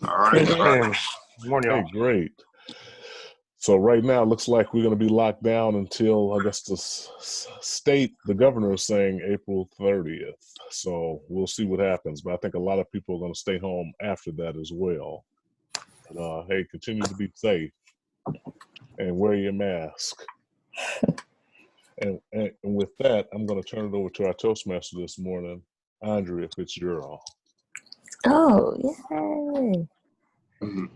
All right. Good morning, Hey, y'all. great. So right now, it looks like we're going to be locked down until I guess the governor is saying April 30th. So we'll see what happens. But I think a lot of people are going to stay home after that as well. But, hey, continue to be safe and wear your mask. And with that, I'm going to turn it over to our Toastmaster this morning, Andrea Fitzgerald. Oh, yay. Mhm.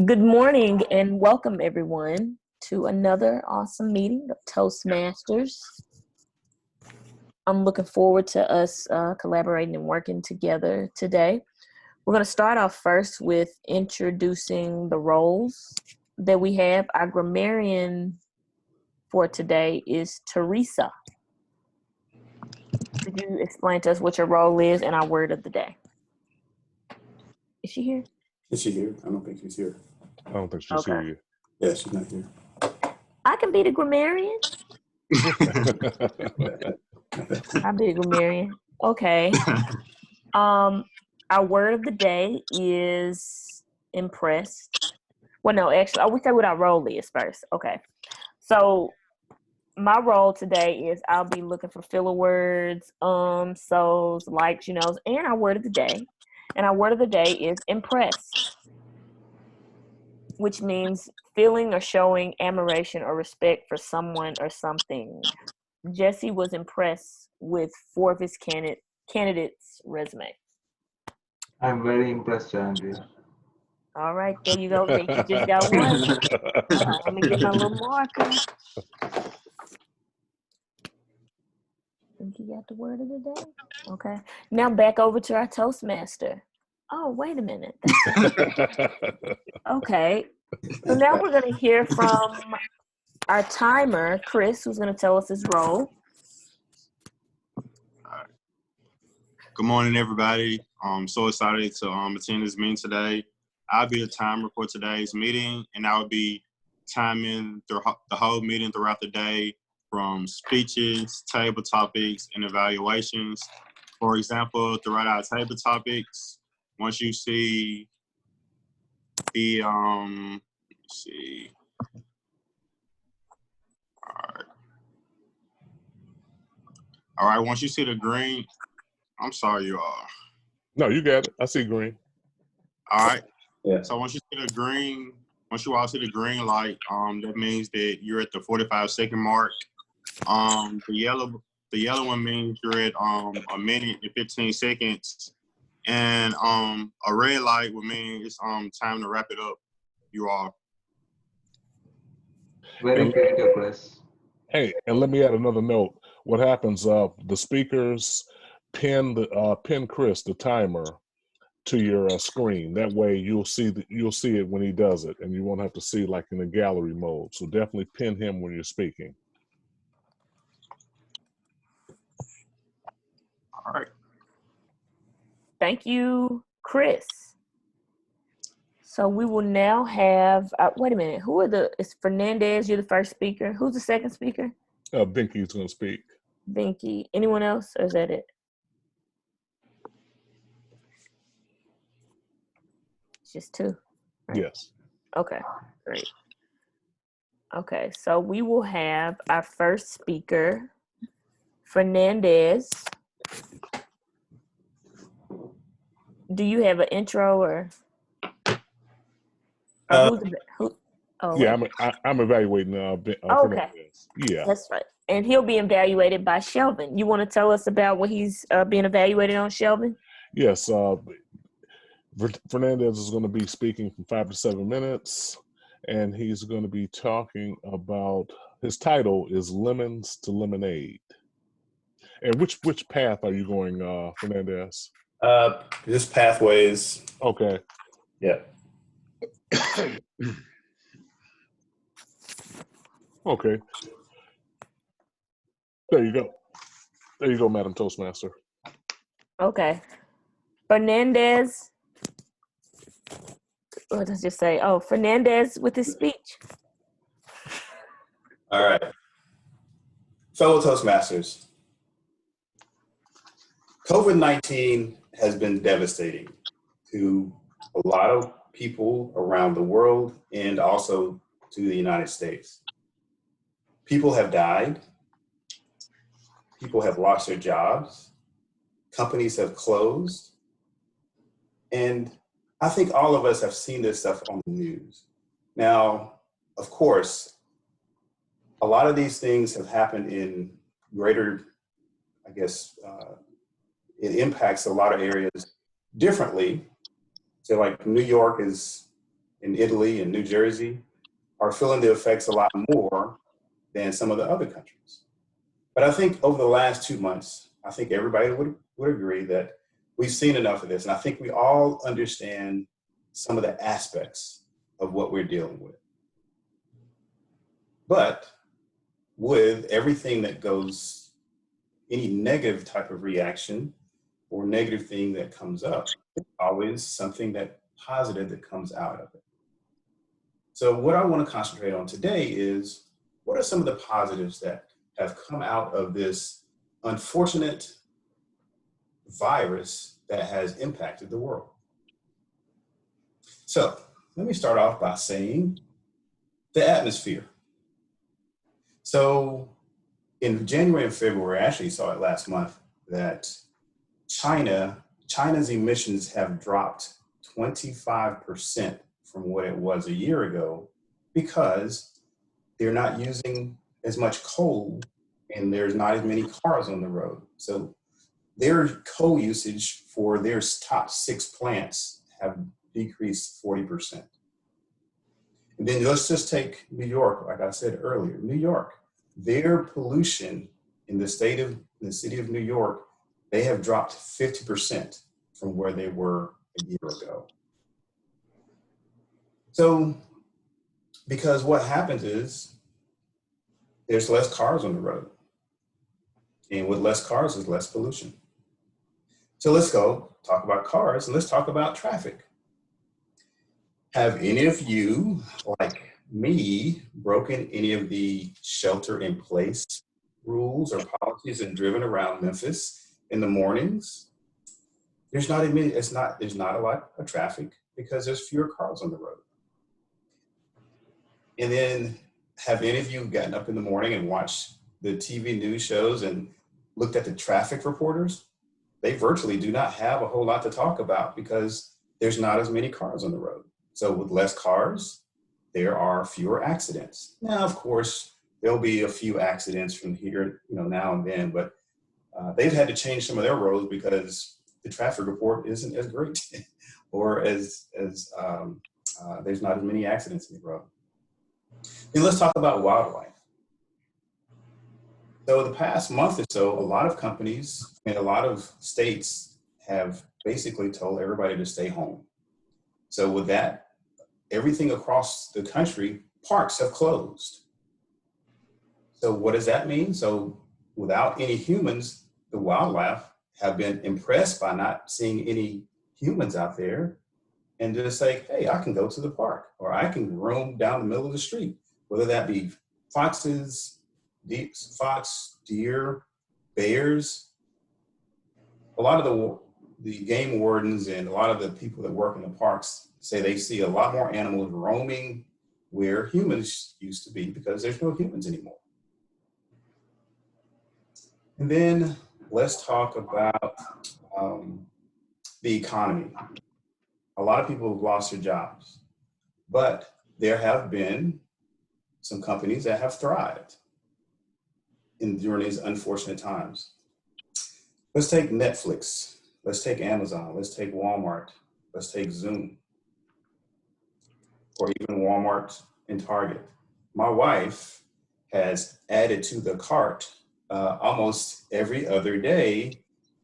Good morning and welcome everyone to another awesome meeting of Toastmasters. I'm looking forward to us collaborating and working together today. We're going to start off first with introducing the roles that we have. Our grammarian for today is Teresa. Could you explain to us what your role is and our word of the day? Is she here? Is she here? I don't think she's here. I don't think she's here Yeah, she's not here. I can be the grammarian. yet. I'll be the grammarian. Okay. Our word of the day is impressed. Well, no, actually, we say what our role is first. Okay. So my role today is I'll be looking for filler words, so's, likes, and our word of the day. And our word of the day is impressed, which means feeling or showing admiration or respect for someone or something. Jesse was impressed with 4 of his candidates' resume. I'm very impressed, Andrea. All right, there you go. Vic. You just got one. Let me get my little marker. Think you got the word of the day? Okay. Now back over to our Toastmaster. Oh, wait a minute. Okay. So now we're going to hear from our timer, Chris, who's going to tell us his role. Good morning, everybody. I'm so excited to attend this meeting today. I'll be a timer for today's meeting, and I'll be timing the whole meeting throughout the day from speeches, table topics, and evaluations. For example, throughout our table topics, once you see the, let's see. All right, once you see the green, I'm sorry, you all. No, you got it. I see green. All right. Yeah. So once you all see the green light, that means that you're at the 45-second mark. The yellow one means you're at a minute and 15 seconds, and a red light would mean it's time to wrap it up. You all. Very critical, Chris. Hey, and let me add another note. What happens? The speakers pin Chris, the timer, to your screen. That way, you'll see it when he does it, and you won't have to see like in the gallery mode. So definitely pin him when you're speaking. All right. Thank you, Chris. So we will now have, wait a minute, is Fernandez, you're the first speaker. Who's the second speaker? Binky's going to speak. Binky. Anyone else, or is that it? It's just 2. Right? Yes. Okay, great. Okay, so we will have our first speaker, Fernandez. Do you have an intro or who? Oh, yeah, I'm evaluating. okay, Fernandez. Yeah, that's right. And he'll be evaluated by Shelvin. You want to tell us about what he's being evaluated on, Shelvin? yes. Fernandez is going to be speaking from 5 to 7 minutes, and he's going to be talking about, his title is Lemons to Lemonade. And which path are you going, Fernandez? Just pathways. Okay. Yeah. Okay. There you go. There you go, Madam Toastmaster. Okay. Fernandez. What does it say? Oh, Fernandez with his speech. All right. Fellow Toastmasters, COVID-19 has been devastating to a lot of people around the world and also to the United States. People have died. People have lost their jobs. Companies have closed. And I think all of us have seen this stuff on the news. Now, of course, a lot of these things have happened in greater, I guess, it impacts a lot of areas differently. So like New York is in Italy and New Jersey are feeling the effects a lot more than some of the other countries. But I think over the last 2 months, I think everybody would agree that we've seen enough of this. And I think we all understand some of the aspects of what we're dealing with. But with everything that goes, any negative type of reaction or negative thing that comes up, there's always something that positive that comes out of it. So what I want to concentrate on today is what are some of the positives that have come out of this unfortunate virus that has impacted the world. So let me start off by saying the atmosphere. So in January and February, I actually saw it last month, that China's emissions have dropped 25% from what it was a year ago because they're not using as much coal and there's not as many cars on the road. So their coal usage for their top 6 plants have decreased 40%. And then let's just take New York, like I said earlier, New York, their pollution in the city of New York, they have dropped 50% from where they were a year ago. So, because what happens is there's less cars on the road. And with less cars, there's less pollution. So let's go talk about cars and let's talk about traffic. Have any of you, like me, broken any of the shelter in place rules or policies and driven around Memphis in the mornings? There's not a lot of traffic because there's fewer cars on the road. And then have any of you gotten up in the morning and watched the TV news shows and looked at the traffic reporters? They virtually do not have a whole lot to talk about because there's not as many cars on the road. So with less cars, there are fewer accidents. Now, of course, there'll be a few accidents from here, now and then, but they've had to change some of their roads because the traffic report isn't as great or as there's not as many accidents in the road. Then let's talk about wildlife. So the past month or so, a lot of companies and a lot of states have basically told everybody to stay home. So with that, everything across the country, parks have closed. So what does that mean? So without any humans, the wildlife have been impressed by not seeing any humans out there and just say, hey, I can go to the park or I can roam down the middle of the street, whether that be foxes, deer, bears. A lot of the game wardens and a lot of the people that work in the parks say they see a lot more animals roaming where humans used to be because there's no humans anymore. And then let's talk about the economy. A lot of people have lost their jobs, but there have been some companies that have thrived during these unfortunate times. Let's take Netflix. Let's take Amazon. Let's take Walmart. Let's take Zoom. Or even Walmart and Target. My wife has added to the cart almost every other day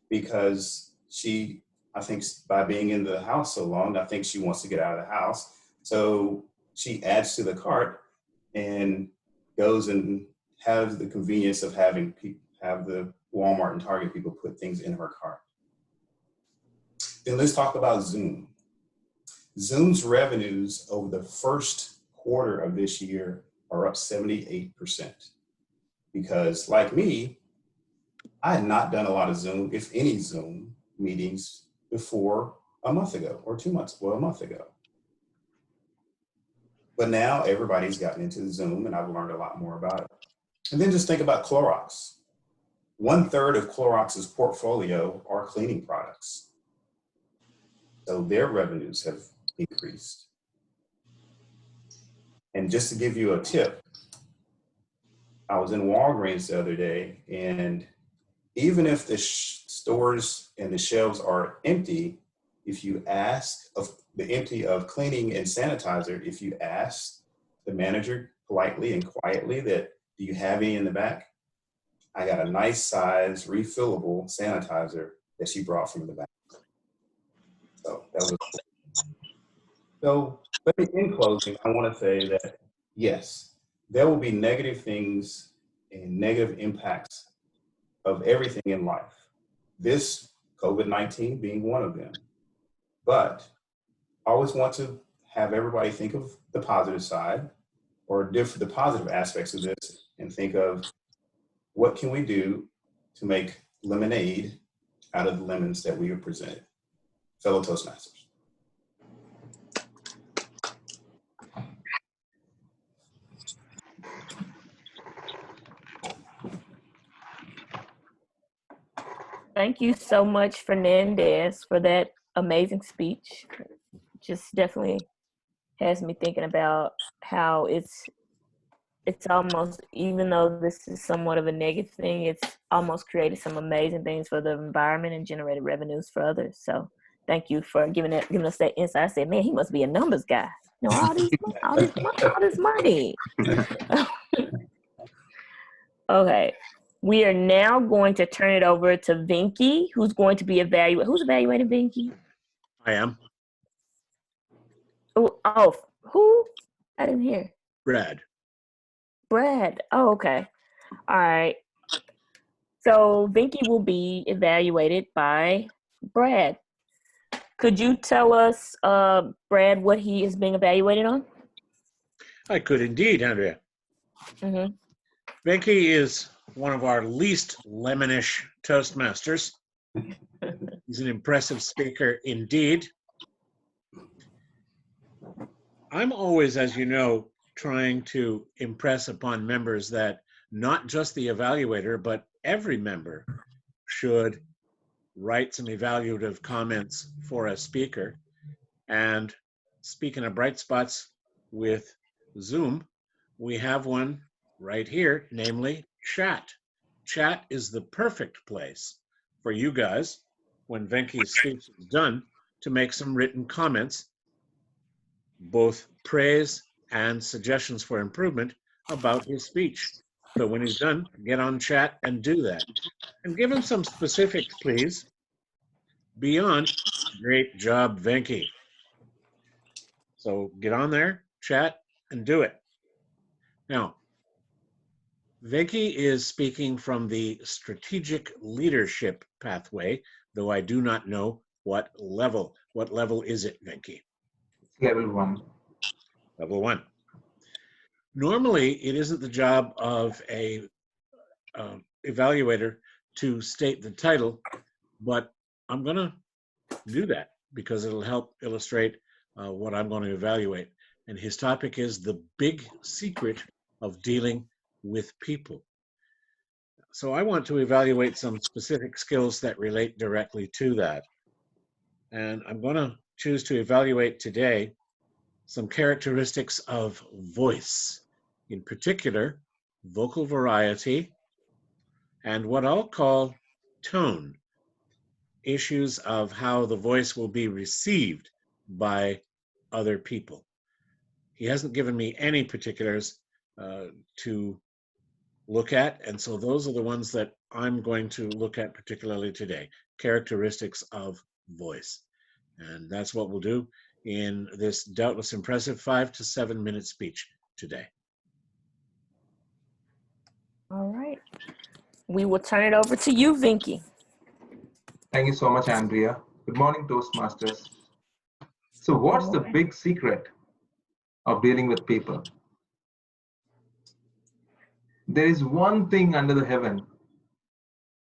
because I think by being in the house so long, I think she wants to get out of the house. So she adds to the cart and goes and has the convenience of have the Walmart and Target people put things in her cart. Then let's talk about Zoom. Zoom's revenues over the first quarter of this year are up 78%. Because like me, I had not done a lot of Zoom, if any Zoom meetings before a month ago or 2 months, well, a month ago. But now everybody's gotten into Zoom and I've learned a lot more about it. And then just think about Clorox. 1/3 of Clorox's portfolio are cleaning products. So their revenues have increased. And just to give you a tip, I was in Walgreens the other day, and even if the stores and the shelves are empty, if you ask of the empty of cleaning and sanitizer, if you ask the manager politely and quietly that, do you have any in the back? I got a nice size refillable sanitizer that she brought from the back. So that was so. But in closing, I want to say that yes, there will be negative things and negative impacts of everything in life. This COVID-19 being one of them. But I always want to have everybody think of the positive side or the positive aspects of this and think of what can we do to make lemonade out of the lemons that we are presented. Fellow Toastmasters. Thank you so much, Fernandez, for that amazing speech. Just definitely has me thinking about how it's almost, even though this is somewhat of a negative thing, it's almost created some amazing things for the environment and generated revenues for others. So thank you for giving us that insight. I said, man, he must be a numbers guy. You know, all this money. Okay. We are now going to turn it over to Vinky, who's going to be who's evaluating Vinky? I am. Oh, who? I didn't hear. Brad. Brad. Oh, okay. All right. So Vinky will be evaluated by Brad. Could you tell us, Brad, what he is being evaluated on? I could indeed, Andrea. Mm-hmm. Becky is one of our least lemonish Toastmasters. He's an impressive speaker indeed. I'm always, as you know, trying to impress upon members that not just the evaluator, but every member should write some evaluative comments for a speaker. And speaking of bright spots with Zoom, we have one right here, namely chat. Chat is the perfect place for you guys, when Venky's speech is done, to make some written comments, both praise and suggestions for improvement about his speech. So when he's done, get on chat and do that. And give him some specifics, please, beyond great job, Venky. So get on there, chat, and do it. Now, Venky is speaking from the strategic leadership pathway, though I do not know what level. What level is it, Venky? Level 1. Level 1. Normally, it isn't the job of a evaluator to state the title, but I'm going to do that because it'll help illustrate what I'm going to evaluate. And his topic is the big secret of dealing with people. So I want to evaluate some specific skills that relate directly to that. And I'm going to choose to evaluate today some characteristics of voice, in particular, vocal variety, and what I'll call tone, issues of how the voice will be received by other people. He hasn't given me any particulars to look at, and so those are the ones that I'm going to look at particularly today, characteristics of voice. And that's what we'll do in this doubtless impressive 5 to 7 minute speech today. All right. We will turn it over to you, Vinky. Thank you so much, Andrea. Good morning, Toastmasters. So what's the big secret of dealing with people? There is one thing under the heaven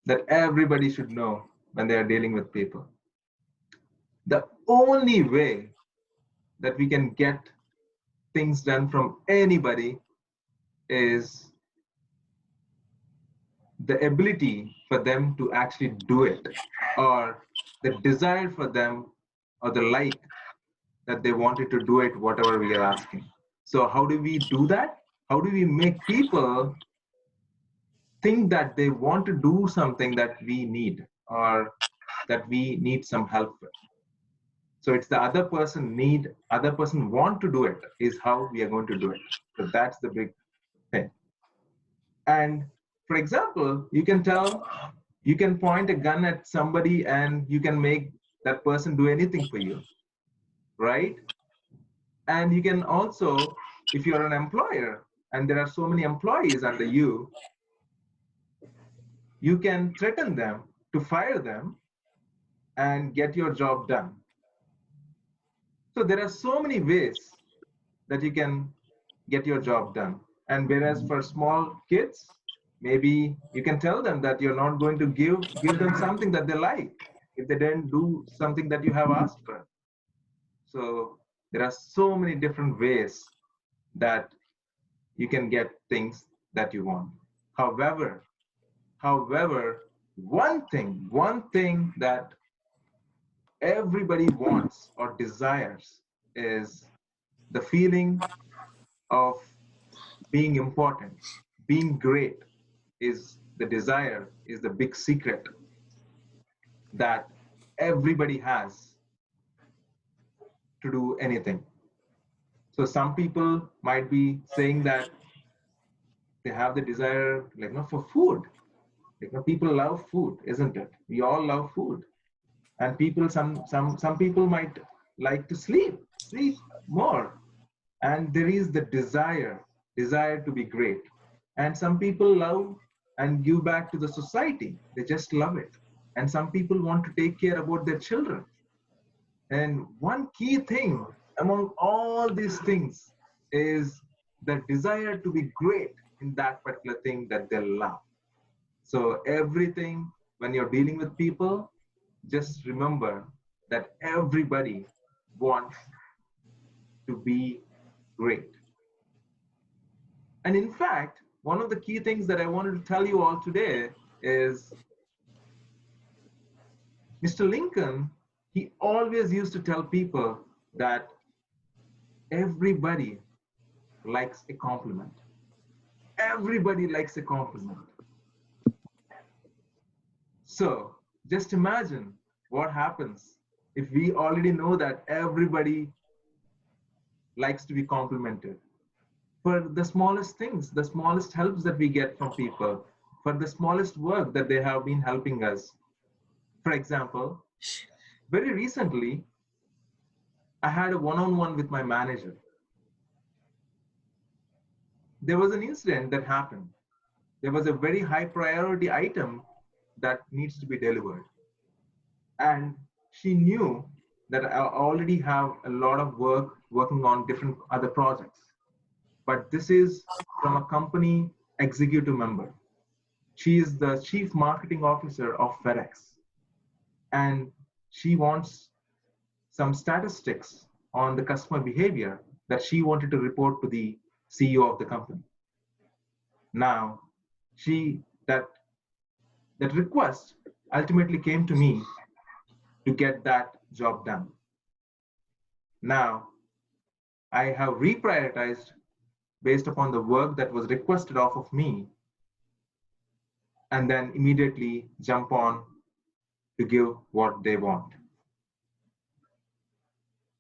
that everybody should know when they are dealing with people. The only way that we can get things done from anybody is the ability for them to actually do it, or the desire for them, or the like that they wanted to do it, whatever we are asking. So how do we do that? How do we make people think that they want to do something that we need, or that we need some help with? So it's the other person want to do it is how we are going to do it. So that's the big thing. And for example, you can point a gun at somebody and you can make that person do anything for you, right? And you can also, if you're an employer and there are so many employees under you, you can threaten them to fire them and get your job done. So there are so many ways that you can get your job done. And whereas for small kids, maybe you can tell them that you're not going to give them something that they like if they didn't do something that you have asked for. So there are so many different ways that you can get things that you want. However, one thing that everybody wants or desires is the feeling of being important, being great is the desire, is the big secret that everybody has to do anything. So some people might be saying that they have the desire, like, for food. Like, people love food, isn't it? We all love food. And people, some people might like to sleep more. And there is the desire to be great. And some people love and give back to the society. They just love it. And some people want to take care about their children. And one key thing among all these things is the desire to be great in that particular thing that they love. So everything, when you're dealing with people, just remember that everybody wants to be great. And in fact, one of the key things that I wanted to tell you all today is Mr. Lincoln, he always used to tell people that everybody likes a compliment. Everybody likes a compliment. So just imagine what happens if we already know that everybody likes to be complimented for the smallest things, the smallest helps that we get from people, for the smallest work that they have been helping us. For example, very recently, I had a one-on-one with my manager. There was an incident that happened. There was a very high priority item that needs to be delivered. And she knew that I already have a lot of work working on different other projects. But this is from a company executive member. She is the chief marketing officer of FedEx. And she wants some statistics on the customer behavior that she wanted to report to the CEO of the company. Now, that request ultimately came to me to get that job done. Now, I have reprioritized based upon the work that was requested off of me, and then immediately jump on to give what they want.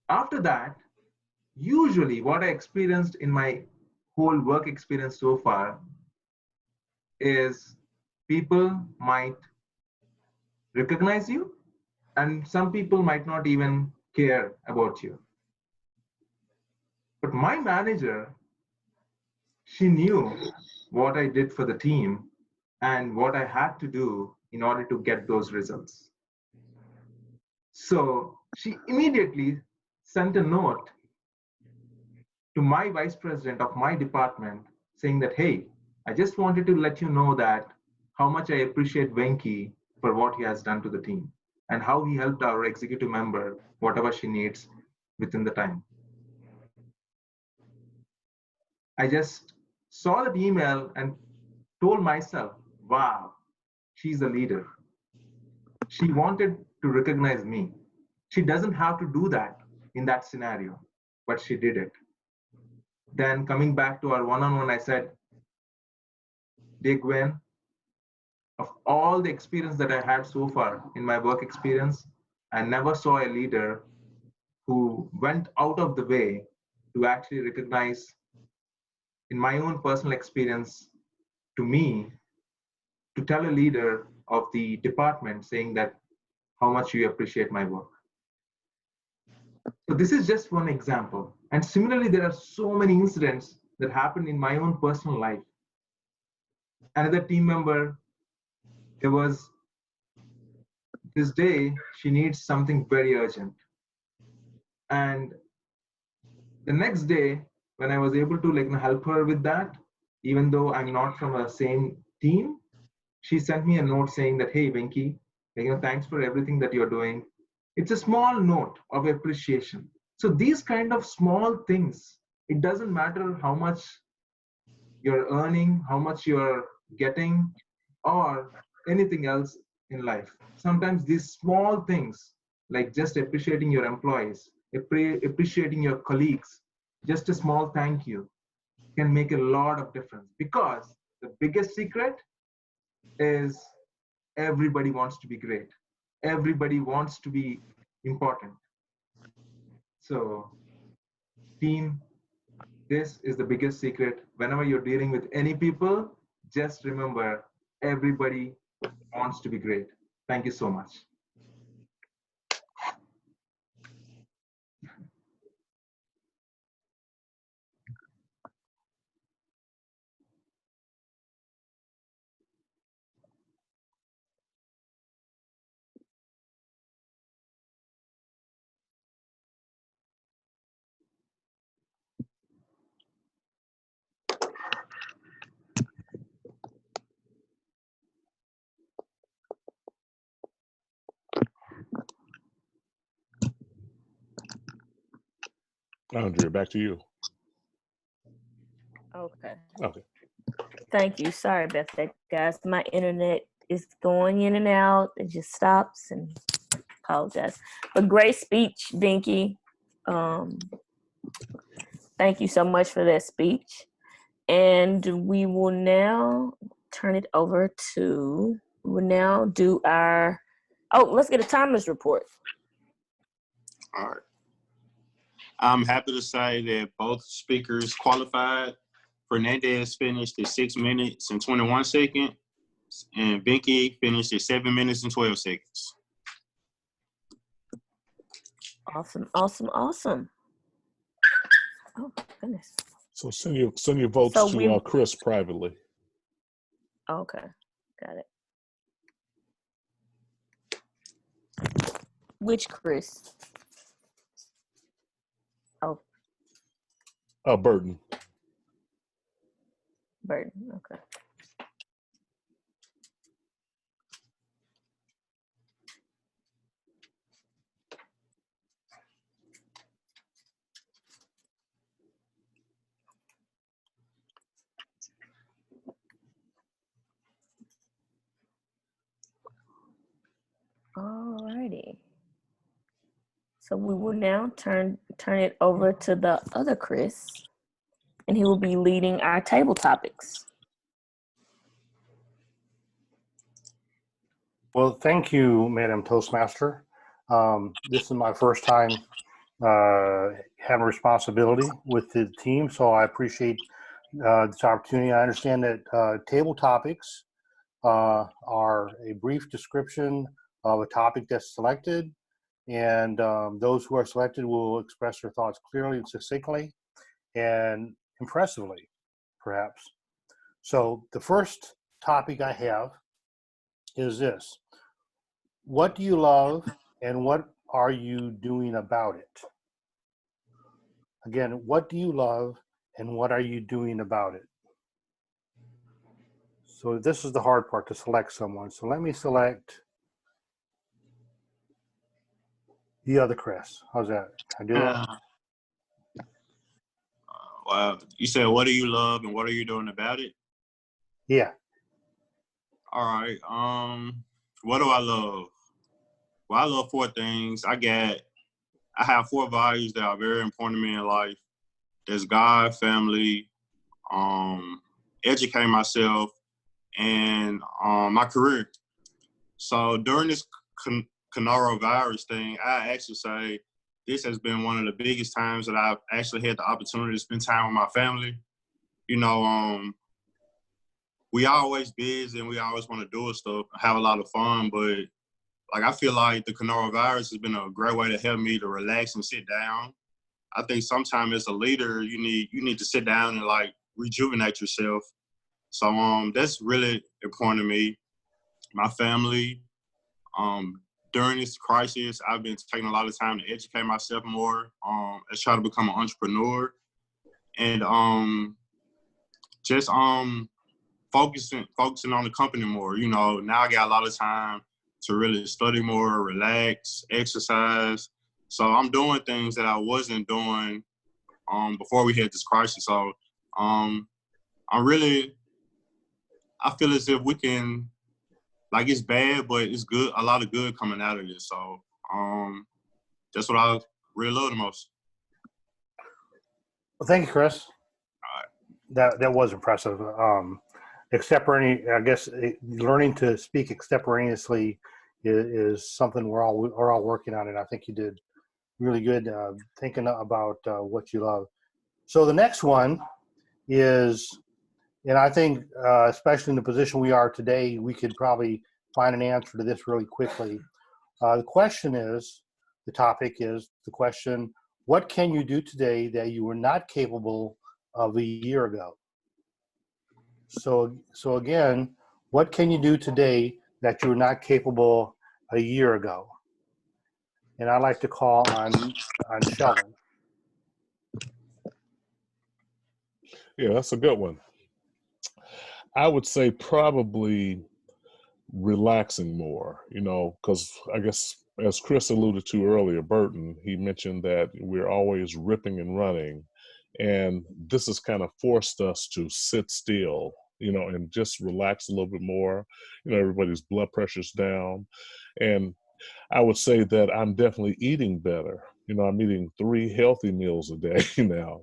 After that, usually what I experienced in my whole work experience so far is people might recognize you, and some people might not even care about you. But my manager, she knew what I did for the team and what I had to do in order to get those results. So she immediately sent a note to my vice president of my department saying that, hey, I just wanted to let you know that how much I appreciate Venki for what he has done to the team. and how he helped our executive member, whatever she needs within the time. I just saw that email and told myself, wow, she's a leader. She wanted to recognize me. She doesn't have to do that in that scenario, but she did it. Then coming back to our one-on-one, I said, dear Gwen, of all the experience that I had so far in my work experience, I never saw a leader who went out of the way to actually recognize, in my own personal experience, to me, to tell a leader of the department saying that how much you appreciate my work. So this is just one example. And similarly, there are so many incidents that happened in my own personal life. Another team member, there was this day, she needs something very urgent. And the next day, when I was able to help her with that, even though I'm not from the same team, she sent me a note saying that, hey, Venki, thanks for everything that you're doing. It's a small note of appreciation. So these kind of small things, it doesn't matter how much you're earning, how much you're getting, or anything else in life. Sometimes these small things, like just appreciating your employees, appreciating your colleagues, just a small thank you can make a lot of difference, because the biggest secret is everybody wants to be great. Everybody wants to be important. So team, this is the biggest secret. Whenever you're dealing with any people, just remember everybody wants to be great. Thank you so much. Andrea, back to you. Okay. Okay. Thank you. Sorry about that, guys. My internet is going in and out. It just stops, and apologize. But great speech, Binky. Thank you so much for that speech. And we will now turn it over to, we will now do our, let's get a timers report. All right. I'm happy to say that both speakers qualified. Fernandez finished at 6 minutes and 21 seconds, and Binky finished at 7 minutes and 12 seconds. Awesome, awesome, awesome. Oh, goodness. So send your votes to Chris privately. Okay, got it. Which Chris? Oh. Burton. Burton, okay. Alrighty. So we will now turn it over to the other Chris, and he will be leading our table topics. Well, thank you, Madam Toastmaster. This is my first time having responsibility with the team, so I appreciate this opportunity. I understand that table topics are a brief description of a topic that's selected, and those who are selected will express their thoughts clearly and succinctly and impressively, perhaps. So the first topic I have is this: what do you love and what are you doing about it? Again, what do you love and what are you doing about it? So this is the hard part, to select someone. So let me select The other Chris. How's that? Can I do that? Well, you said, what do you love and what are you doing about it? Yeah. All right. What do I love? Well, I love 4 things. I have 4 values that are very important to me in life. There's God, family, educate myself, and my career. So during this coronavirus thing, I actually say this has been one of the biggest times that I've actually had the opportunity to spend time with my family. You know, we always busy and we always want to do stuff, have a lot of fun, but like I feel like the coronavirus has been a great way to help me to relax and sit down. I think sometimes as a leader, you need to sit down and like rejuvenate yourself. So that's really important to me. My family. During this crisis, I've been taking a lot of time to educate myself more. As try to become an entrepreneur, and just focusing on the company more. You know, now I got a lot of time to really study more, relax, exercise. So I'm doing things that I wasn't doing before we had this crisis. So I feel as if we can, like, it's bad, but it's good. A lot of good coming out of this. So that's what I really love the most. Well, thank you, Chris. That was impressive. Learning to speak extemporaneously is something we're all working on, and I think you did really good thinking about what you love. So the next one is, and I think especially in the position we are today, we could probably find an answer to this really quickly. The topic is the question, what can you do today that you were not capable of a year ago? So again, what can you do today that you were not capable a year ago? And I'd like to call on Sheldon. Yeah, that's a good one. I would say probably relaxing more, because I guess as Chris alluded to earlier, Burton, he mentioned that we're always ripping and running. And this has kind of forced us to sit still, and just relax a little bit more. Everybody's blood pressure's down. And I would say that I'm definitely eating better. I'm eating 3 healthy meals a day now,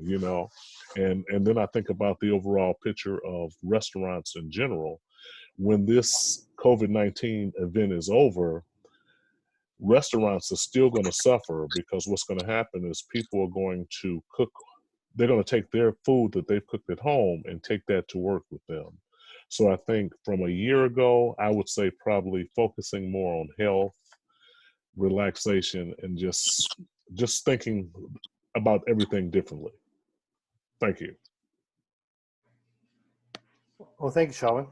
and then I think about the overall picture of restaurants in general. When this COVID-19 event is over, restaurants are still going to suffer, because what's going to happen is people are going to cook. They're going to take their food that they've cooked at home and take that to work with them. So I think from a year ago, I would say probably focusing more on health, relaxation, and just thinking about everything differently. Thank you. Well, thank you, Sheldon.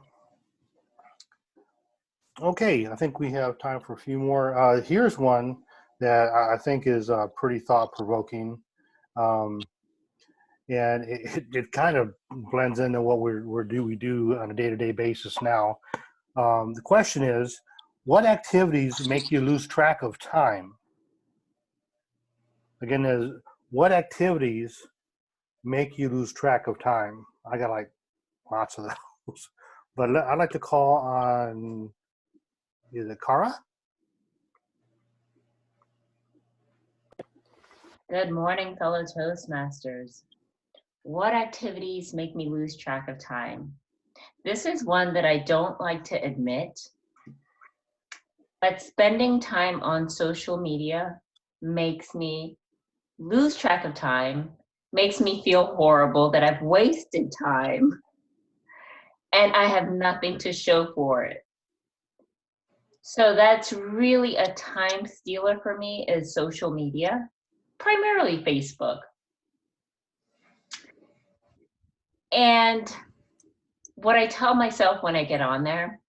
Okay, I think we have time for a few more. Here's one that I think is pretty thought-provoking. And it kind of blends into what we do on a day-to-day basis now. The question is, what activities make you lose track of time? Again, what activities make you lose track of time? I got like lots of those, but I'd like to call on, is it Cara? Good morning, fellow Toastmasters. What activities make me lose track of time? This is one that I don't like to admit, but spending time on social media makes me lose track of time, makes me feel horrible that I've wasted time, and I have nothing to show for it. So that's really a time stealer for me, is social media, primarily Facebook. And what I tell myself when I get on there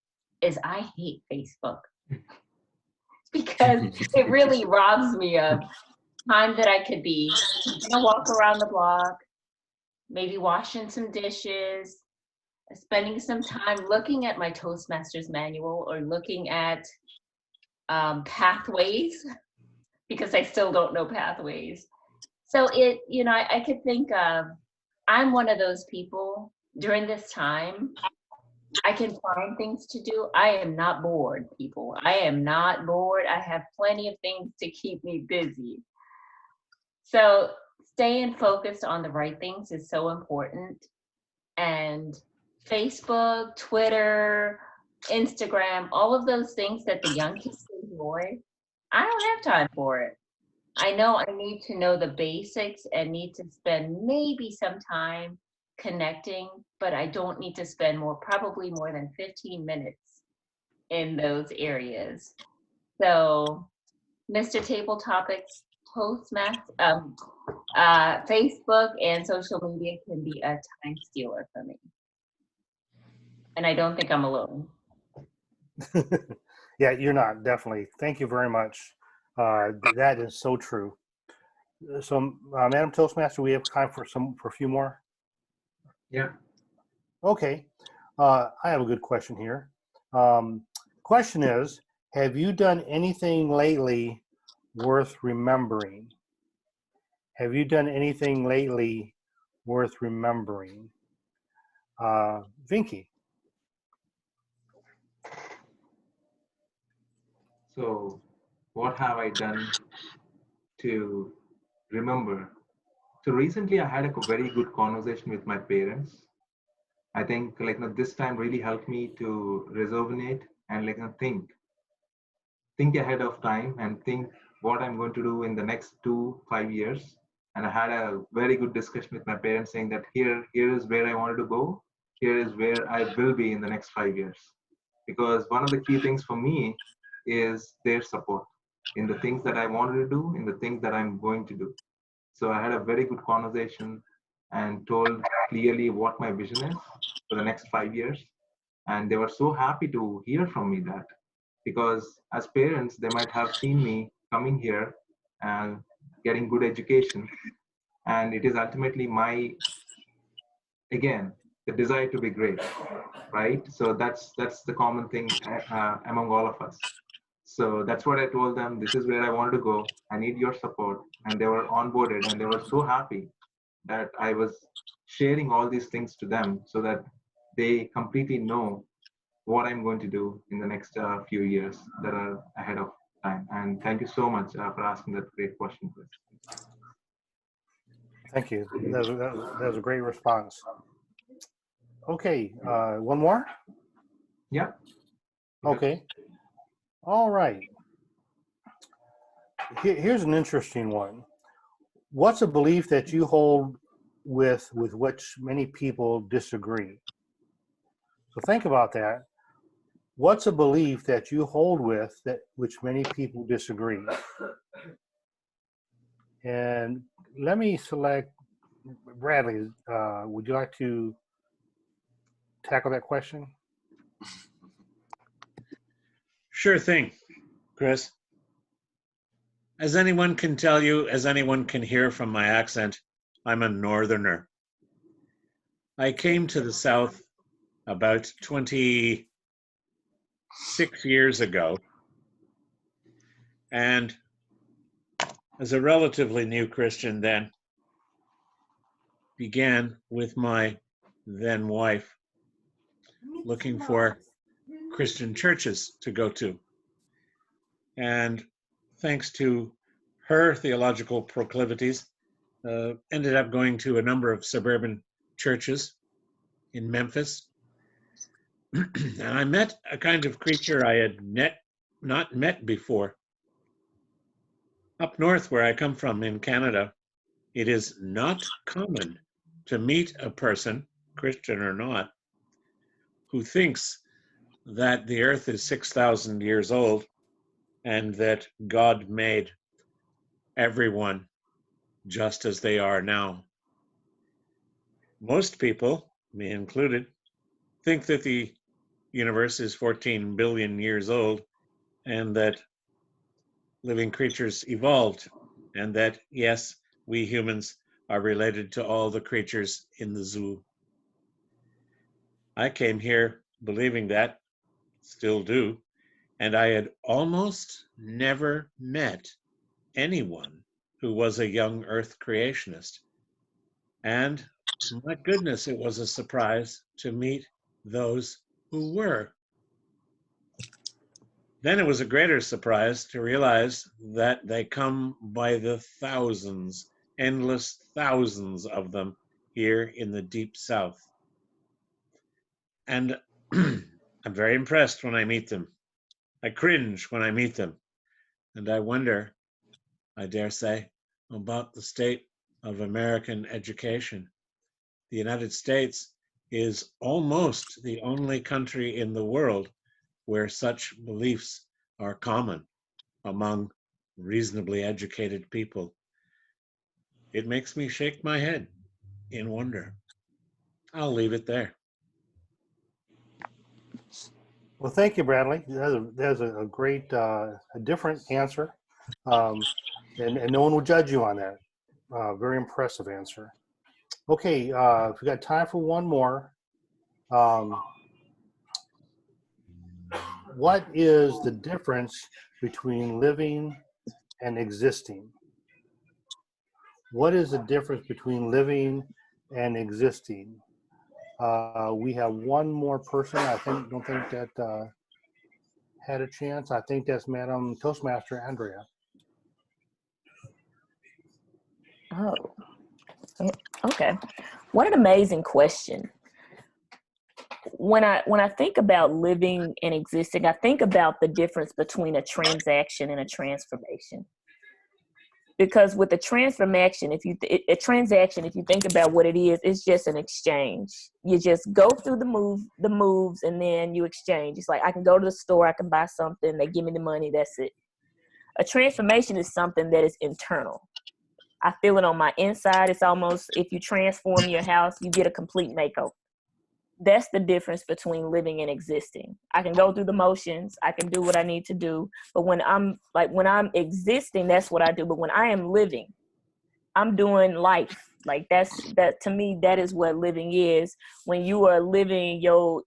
is I hate Facebook because it really robs me of time that I could be taking a walk around the block, maybe washing some dishes, spending some time looking at my Toastmasters manual or looking at pathways because I still don't know pathways. So it, you know, I could think of, I'm one of those people during this time, I can find things to do. I am not bored, people. I am not bored. I have plenty of things to keep me busy. So staying focused on the right things is so important. And Facebook, Twitter, Instagram, all of those things that the young kids enjoy, I don't have time for it. I know I need to know the basics and need to spend maybe some time connecting, but I don't need to spend probably more than 15 minutes in those areas. So, Mr. Table Topics, Facebook and social media can be a time stealer for me. And I don't think I'm alone. Yeah, you're not, definitely. Thank you very much. That is so true. So, Madam Toastmaster, we have time for a few more. Yeah. Okay. I have a good question here. Question is, have you done anything lately worth remembering? Have you done anything lately worth remembering? Vinky. So, what have I done to remember? So recently, I had a very good conversation with my parents. I think this time really helped me to resonate and think ahead of time and think what I'm going to do in the next 5 years. And I had a very good discussion with my parents saying that here is where I wanted to go. Here is where I will be in the next 5 years. Because one of the key things for me is their support in the things that I wanted to do, in the things that I'm going to do. So I had a very good conversation and told clearly what my vision is for the next 5 years. And they were so happy to hear from me that, because as parents, they might have seen me coming here and getting good education. And it is ultimately again, the desire to be great, right? So that's the common thing among all of us. So that's what I told them. This is where I wanted to go. I need your support. And they were onboarded and they were so happy that I was sharing all these things to them so that they completely know what I'm going to do in the next few years that are ahead of time. And thank you so much for asking that great question, Chris. Thank you. That was a great response. Okay, one more? Yeah. Okay. All right. Here's an interesting one. What's a belief that you hold with which many people disagree? So think about that. What's a belief that you hold with which many people disagree? And let me select Bradley. Would you like to tackle that question? Sure thing, Chris. As anyone can tell you, as anyone can hear from my accent, I'm a northerner. I came to the South about 26 years ago, and as a relatively new Christian then, began with my then wife looking for Christian churches to go to. And thanks to her theological proclivities, ended up going to a number of suburban churches in Memphis. And I met a kind of creature I had not met before. Up north, where I come from in Canada, it is not common to meet a person, Christian or not, who thinks that the earth is 6,000 years old and that God made everyone just as they are now. Most people, me included, think that the universe is 14 billion years old and that living creatures evolved and that, yes, we humans are related to all the creatures in the zoo. I came here believing that, still do, and I had almost never met anyone who was a young Earth creationist. And my goodness, it was a surprise to meet those who were. Then it was a greater surprise to realize that they come by the thousands, endless thousands of them here in the deep South. And I'm very impressed when I meet them. I cringe when I meet them. And I wonder, I dare say, about the state of American education. The United States is almost the only country in the world where such beliefs are common among reasonably educated people. It makes me shake my head in wonder. I'll leave it there. Well, thank you, Bradley. That's a great, a different answer. And no one will judge you on that. Very impressive answer. Okay, if we got time for one more. What is the difference between living and existing? What is the difference between living and existing? We have one more person. I don't think that had a chance. I think that's Madam Toastmaster Andrea. Oh, okay. What an amazing question. When I think about living and existing, I think about the difference between a transaction and a transformation. Because with a transformation, a transaction, if you think about what it is, it's just an exchange. You just go through the moves, and then you exchange. It's like I can go to the store, I can buy something, they give me the money, that's it. A transformation is something that is internal. I feel it on my inside. It's almost, if you transform your house, you get a complete makeover. That's the difference between living and existing. I can go through the motions, I can do what I need to do, but when I'm existing, that's what I do. But when I am living, I'm doing life. Like that to me, that is what living is. When you are living your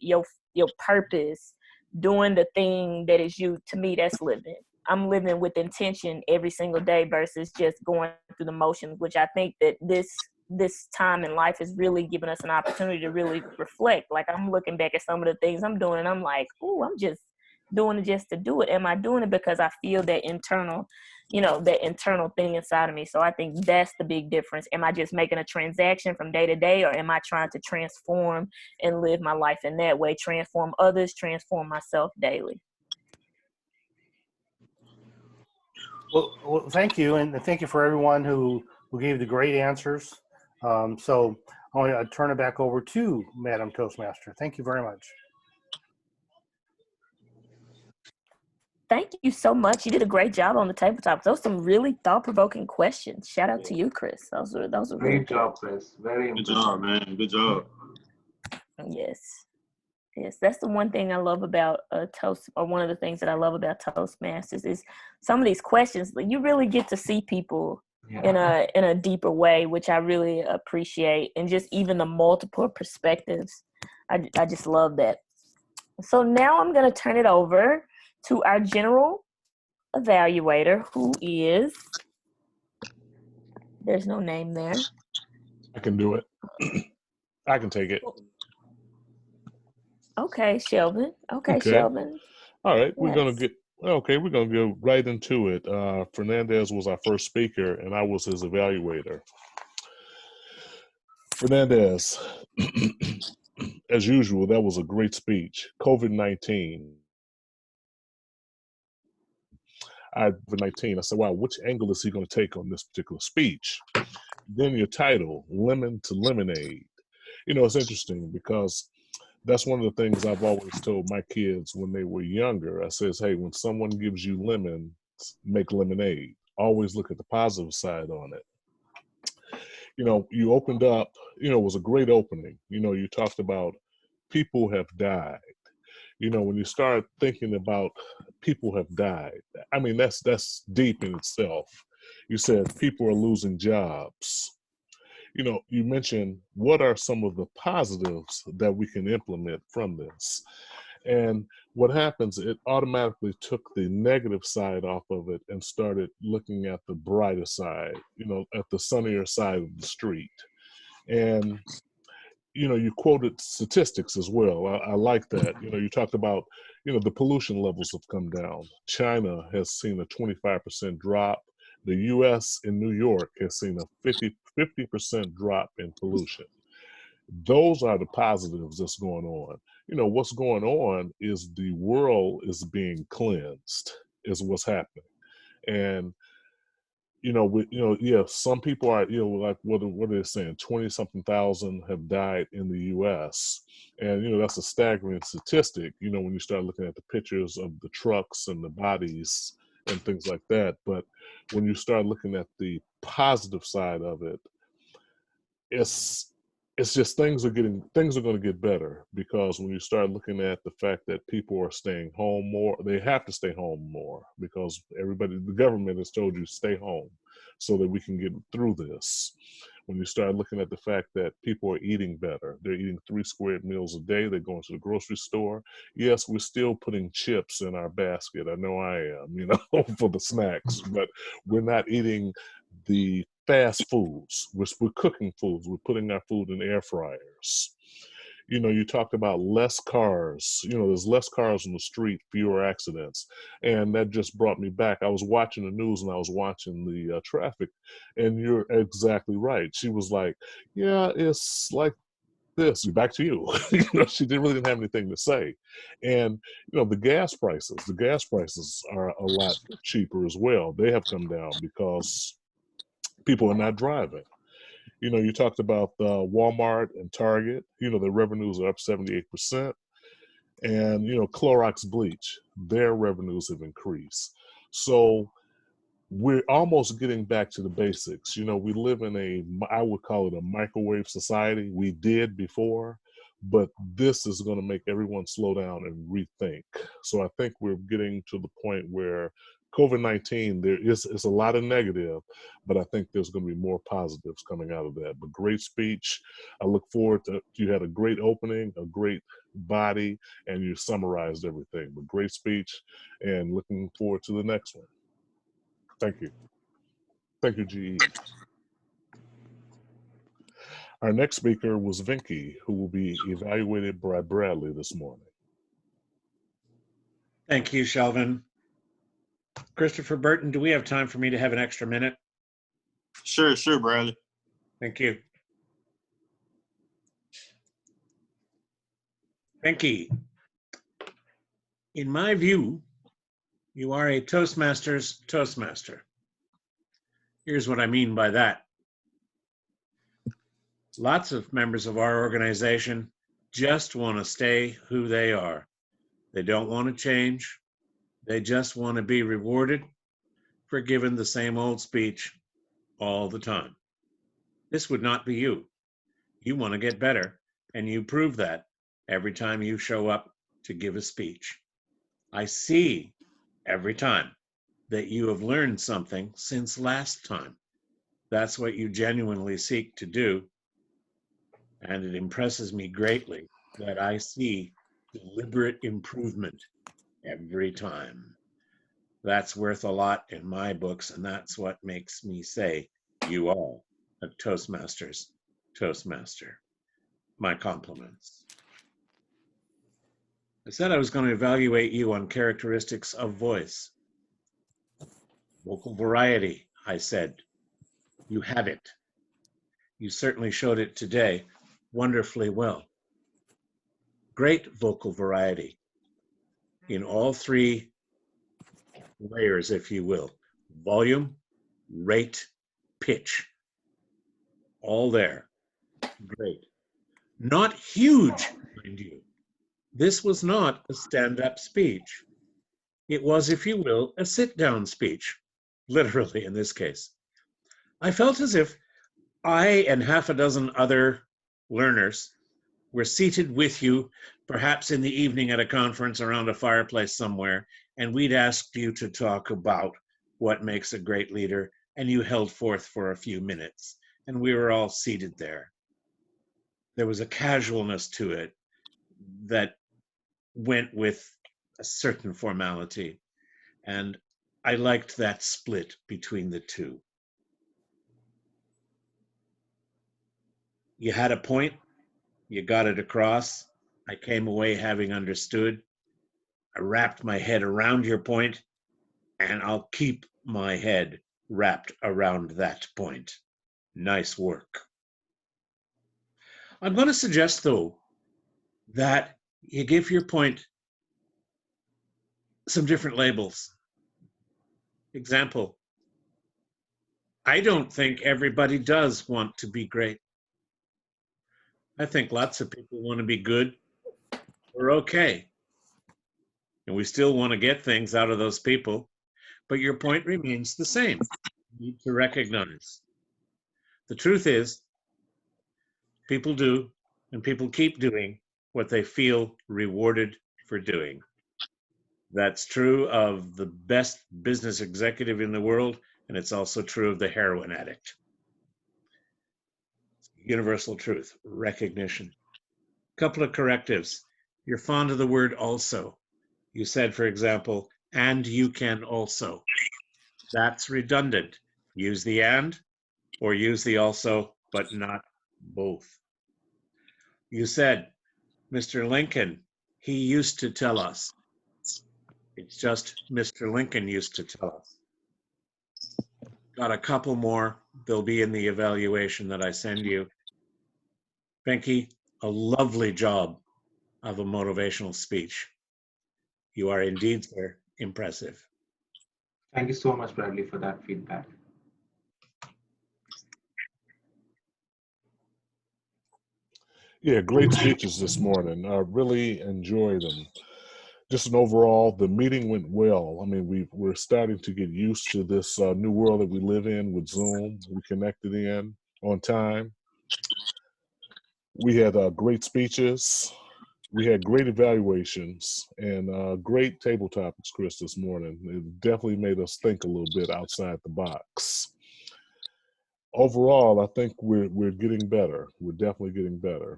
purpose, doing the thing that is you, to me, that's living. I'm living with intention every single day versus just going through the motions, which I think that this time in life is really giving us an opportunity to really reflect. Like, I'm looking back at some of the things I'm doing and I'm like, oh, I'm just doing it just to do it. Am I doing it because I feel that internal, that internal thing inside of me? So I think that's the big difference. Am I just making a transaction from day to day, or am I trying to transform and live my life in that way, transform others, transform myself daily? Well, thank you, and thank you for everyone who gave the great answers. So I want to turn it back over to Madam Toastmaster. Thank you very much. Thank you so much. You did a great job on the tabletop. Those were some really thought-provoking questions. Shout out to you, Chris. Those were really Great job, Chris. Very Good impressive. job, man. Good job. Yes, that's the one thing I love about or one of the things that I love about Toastmasters is some of these questions. You really get to see people in a deeper way, which I really appreciate, and just even the multiple perspectives. I just love that. So now I'm going to turn it over to our general evaluator, who is, there's no name there. I can do it. I can take it. Okay, Shelvin. Okay, Shelvin. All right, Yes. we're gonna go right into it. Fernandez was our first speaker, and I was his evaluator. Fernandez, as usual, that was a great speech. COVID-19. I said, wow, which angle is he going to take on this particular speech? Then your title, Lemon to Lemonade. It's interesting because that's one of the things I've always told my kids when they were younger. I says, hey, when someone gives you lemon, make lemonade. Always look at the positive side on it. You opened up, it was a great opening. You talked about people have died. When you start thinking about people have died, I mean, that's deep in itself. You said people are losing jobs. You mentioned what are some of the positives that we can implement from this. And what happens, it automatically took the negative side off of it and started looking at the brighter side, at the sunnier side of the street. And, you quoted statistics as well. I like that. You talked about, the pollution levels have come down. China has seen a 25% drop. The US in New York has seen a 50% drop in pollution. Those are the positives that's going on. What's going on is the world is being cleansed, is what's happening. And yeah, some people are, like what are they saying? 20 something thousand have died in the US. And that's a staggering statistic, when you start looking at the pictures of the trucks and the bodies and things like that. But when you start looking at the positive side of it, it's just things are going to get better, because when you start looking at the fact that people are staying home more, they have to stay home more because the government has told you stay home so that we can get through this. When you start looking at the fact that people are eating better, they're eating 3 squared meals a day, they're going to the grocery store. Yes, we're still putting chips in our basket. I know I am, for the snacks, but we're not eating the fast foods. We're cooking foods. We're putting our food in air fryers. You talked about less cars. There's less cars on the street, fewer accidents. And that just brought me back. I was watching the news and I was watching the traffic, and you're exactly right. She was like, yeah, it's like this. Back to you. She really didn't have anything to say. And, the gas prices are a lot cheaper as well. They have come down because people are not driving. You talked about Walmart and Target. Their revenues are up 78%. And, Clorox bleach, their revenues have increased. So we're almost getting back to the basics. We live in I would call it a microwave society. We did before, but this is going to make everyone slow down and rethink. So I think we're getting to the point where COVID-19, it's a lot of negative, but I think there's going to be more positives coming out of that. But great speech. I look forward to, you had a great opening, a great body, and you summarized everything. But great speech, and looking forward to the next one. Thank you. Thank you, GE. Our next speaker was Vinky, who will be evaluated by Bradley this morning. Thank you, Shelvin. Christopher Burton, do we have time for me to have an extra minute? Sure, Bradley. Thank you. Vinky, in my view, you are a Toastmasters Toastmaster. Here's what I mean by that. Lots of members of our organization just want to stay who they are. They don't want to change. They just want to be rewarded for giving the same old speech all the time. This would not be you. You want to get better, and you prove that every time you show up to give a speech. I see every time that you have learned something since last time. That's what you genuinely seek to do. And it impresses me greatly that I see deliberate improvement every time. That's worth a lot in my books, and that's what makes me say you are a Toastmasters Toastmaster. My compliments. I said I was going to evaluate you on characteristics of voice. Vocal variety, I said. You have it. You certainly showed it today wonderfully well. Great vocal variety in all 3 layers, if you will. Volume, rate, pitch. All there. Great. Not huge, mind you. This was not a stand-up speech. It was, if you will, a sit-down speech, literally in this case. I felt as if I and half a dozen other learners were seated with you, perhaps in the evening at a conference around a fireplace somewhere, and we'd asked you to talk about what makes a great leader, and you held forth for a few minutes, and we were all seated there. There was a casualness to it that went with a certain formality. And I liked that split between the two. You had a point, you got it across. I came away having understood. I wrapped my head around your point, and I'll keep my head wrapped around that point. Nice work. I'm going to suggest, though, that you give your point some different labels. Example, I don't think everybody does want to be great. I think lots of people want to be good or okay. And we still want to get things out of those people, but your point remains the same. You need to recognize. The truth is, people do, and people keep doing what they feel rewarded for doing. That's true of the best business executive in the world, and it's also true of the heroin addict. Universal truth, recognition. Couple of correctives. You're fond of the word also. You said, for example, and you can also. That's redundant. Use the and or use the also, but not both. You said, Mr. Lincoln, he used to tell us. It's just Mr. Lincoln used to tell us. Got a couple more. They'll be in the evaluation that I send you. Benke, a lovely job of a motivational speech. You are indeed, sir, impressive. Thank you so much, Bradley, for that feedback. Yeah, great speeches this morning. I really enjoyed them. Just an overall, the meeting went well. I mean, we're starting to get used to this new world that we live in with Zoom. We connected in on time. We had great speeches. We had great evaluations and great table topics, Chris, this morning. It definitely made us think a little bit outside the box. Overall, I think we're getting better. We're definitely getting better.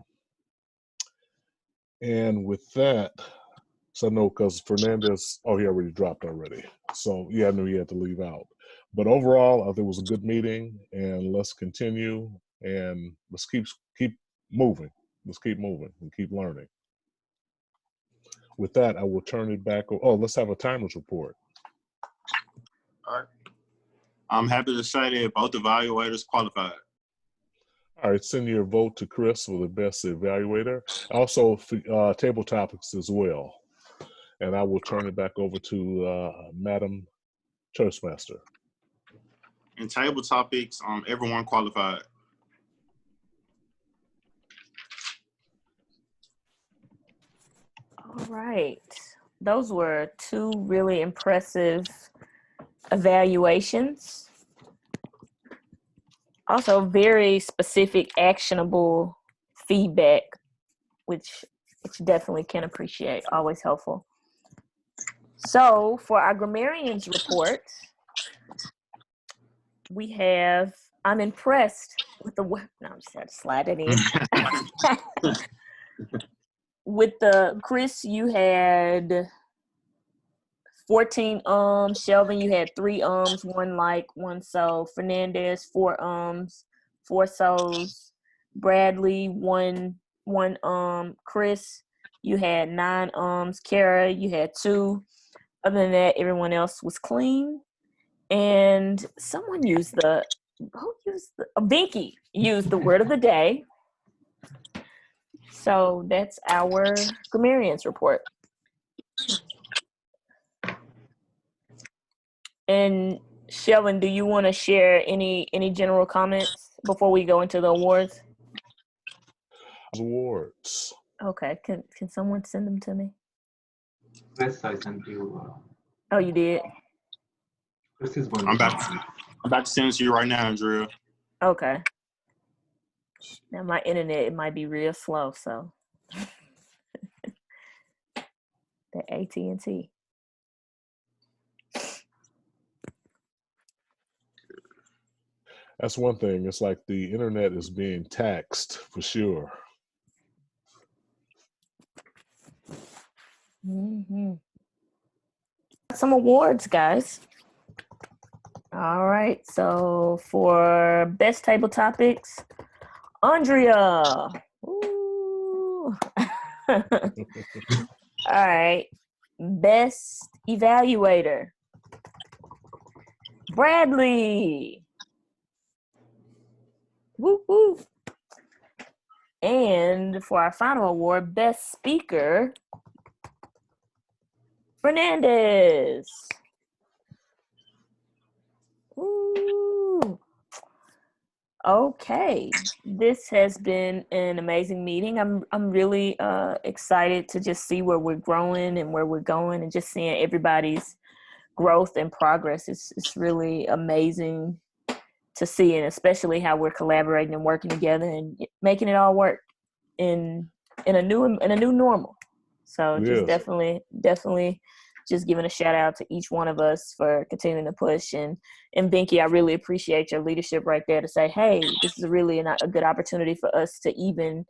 And with that, so no, because Fernandez, oh, he already dropped already. So yeah, I knew he had to leave out. But overall, I think it was a good meeting, and let's continue and let's keep moving. Let's keep moving and keep learning. With that, I will turn it back. Oh, let's have a timers report. All right. I'm happy to say that both evaluators qualified. All right, send your vote to Chris for the best evaluator. Also, table topics as well. And I will turn it back over to Madam Toastmaster. In table topics, everyone qualified. All right. Those were two really impressive evaluations. Also very specific, actionable feedback, which definitely can appreciate. Always helpful. So for our grammarians report, we have, I'm impressed with the, no, I'm just had to slide it in. With the, Chris, you had 14 Shelvin, you had 3 1 like, 1 so. Fernandez, 4 4 so's. Bradley, 1 Chris, you had 9 Kara, you had 2. Other than that, everyone else was clean. And someone used Binky used the word of the day. So that's our grammarians report. And Shelvin, do you want to share any general comments before we go into the awards? Awards. Okay, can someone send them to me? Chris, I sent you. Oh, you did? Chris is going I'm about to send it to you right now, Andrea. Okay. Now my internet, it might be real slow, so. The AT&T. That's one thing. It's like the internet is being taxed for sure. Mm-hmm. Some awards, guys. All right. So for best table topics, Andrea. Ooh. All right. Best evaluator, Bradley. Woo woo. And for our final award, best speaker, Fernandez. Ooh. Okay, this has been an amazing meeting. I'm really excited to just see where we're growing and where we're going, and just seeing everybody's growth and progress. It's really amazing to see, and especially how we're collaborating and working together and making it all work in a new normal. So just Yes. definitely just giving a shout out to each one of us for continuing to push. And Binky, I really appreciate your leadership right there to say, hey, this is really a good opportunity for us to even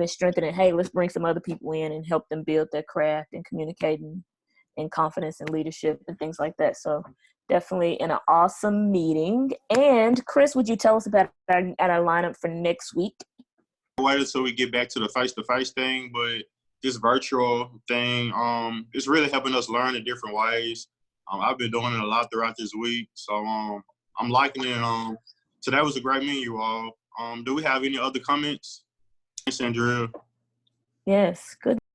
strengthen it. Hey, let's bring some other people in and help them build their craft and communicating and confidence and leadership and things like that. So definitely an awesome meeting. And Chris, would you tell us about our lineup for next week? Wait until we get back to the face-to-face thing, but this virtual thing, it's really helping us learn in different ways. I've been doing it a lot throughout this week, so I'm liking it. Today was a great meeting, you all. Do we have any other comments? Thanks, Andrea. Yes, good.